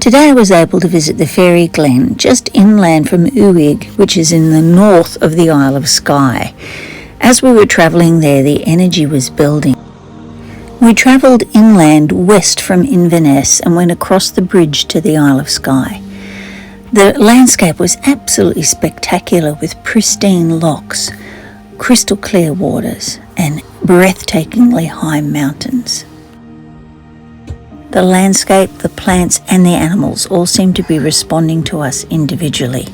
Today I was able to visit the Fairy Glen, just inland from Uig, which is in the north of the Isle of Skye. As we were travelling there, the energy was building. We travelled inland west from Inverness and went across the bridge to the Isle of Skye. The landscape was absolutely spectacular with pristine lochs, crystal clear waters and breathtakingly high mountains. The landscape, the plants and the animals all seem to be responding to us individually.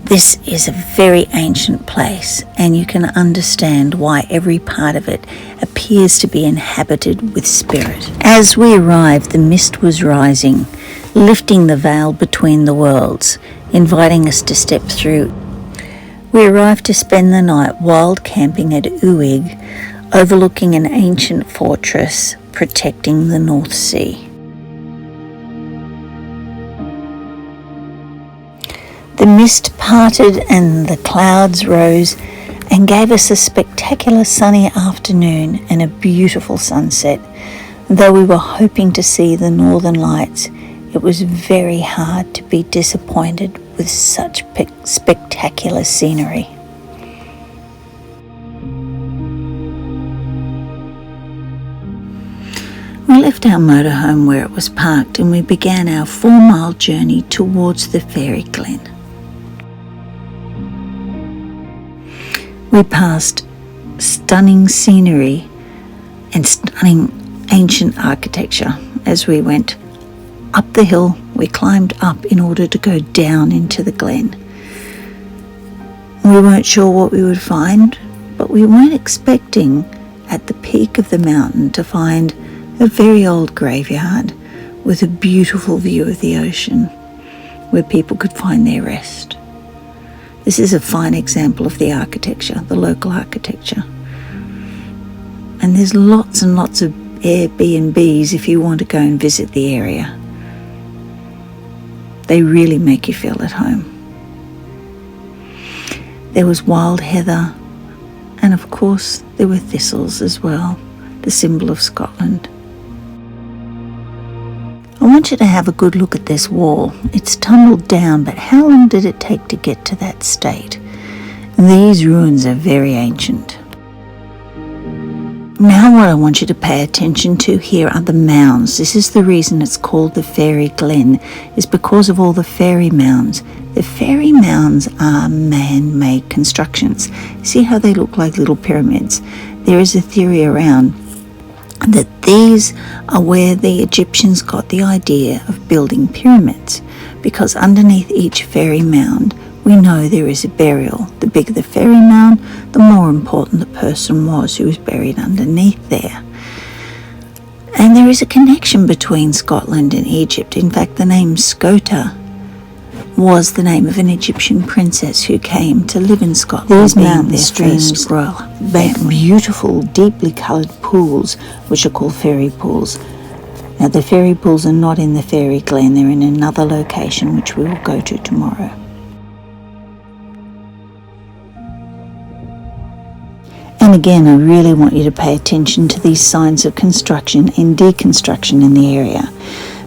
This is a very ancient place, and you can understand why every part of it appears to be inhabited with spirit. As we arrived, the mist was rising, lifting the veil between the worlds, inviting us to step through. We arrived to spend the night wild camping at Uig, overlooking an ancient fortress protecting the North Sea. The mist parted and the clouds rose and gave us a spectacular sunny afternoon and a beautiful sunset. Though we were hoping to see the northern lights, it was very hard to be disappointed with such spectacular scenery. We left our motorhome where it was parked and we began our 4-mile journey towards the Fairy Glen. We passed stunning scenery and stunning ancient architecture. As we went up the hill, we climbed up in order to go down into the glen. We weren't sure what we would find, but we weren't expecting at the peak of the mountain to find a very old graveyard with a beautiful view of the ocean where people could find their rest. This is a fine example of the architecture, the local architecture. And there's lots and lots of Airbnbs if you want to go and visit the area. They really make you feel at home. There was wild heather, and of course there were thistles as well, the symbol of Scotland. I want you to have a good look at this wall. It's tumbled down, but how long did it take to get to that state? These ruins are very ancient. Now what I want you to pay attention to here are the mounds. This is the reason it's called the Fairy Glen, is because of all the fairy mounds. The fairy mounds are man-made constructions. See how they look like little pyramids? There is a theory around that these are where the Egyptians got the idea of building pyramids, because underneath each fairy mound we know there is a burial. The bigger the fairy mound, the more important the person was who was buried underneath there. And there is a connection between Scotland and Egypt. In fact, the name Scota was the name of an Egyptian princess who came to live in Scotland. These mountain streams make beautiful, deeply coloured pools, which are called fairy pools. Now, the fairy pools are not in the Fairy Glen, they're in another location, which we will go to tomorrow. And again, I really want you to pay attention to these signs of construction and deconstruction in the area,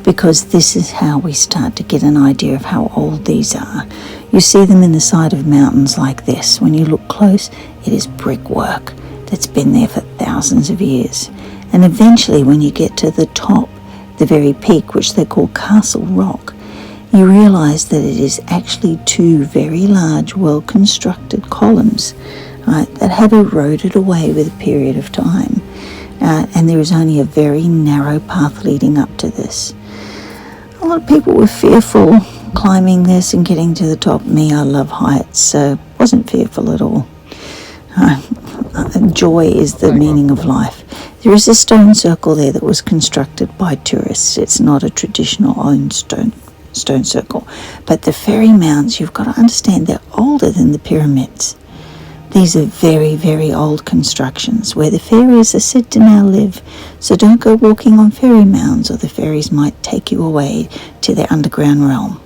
because this is how we start to get an idea of how old these are. You see them in the side of mountains like this. When you look close, it is brickwork that's been there for thousands of years. And eventually, when you get to the top, the very peak, which they call Castle Rock, you realise that it is actually 2 very large, well-constructed columns that have eroded away with a period of time. And there is only a very narrow path leading up to this. A lot of people were fearful climbing this and getting to the top. Me, I love heights, so wasn't fearful at all. Joy is the meaning of life. There is a stone circle there that was constructed by tourists. It's not a traditional owned stone circle. But the fairy mounds, you've got to understand, they're older than the pyramids. These are very, very old constructions where the fairies are said to now live. So don't go walking on fairy mounds, or the fairies might take you away to their underground realm.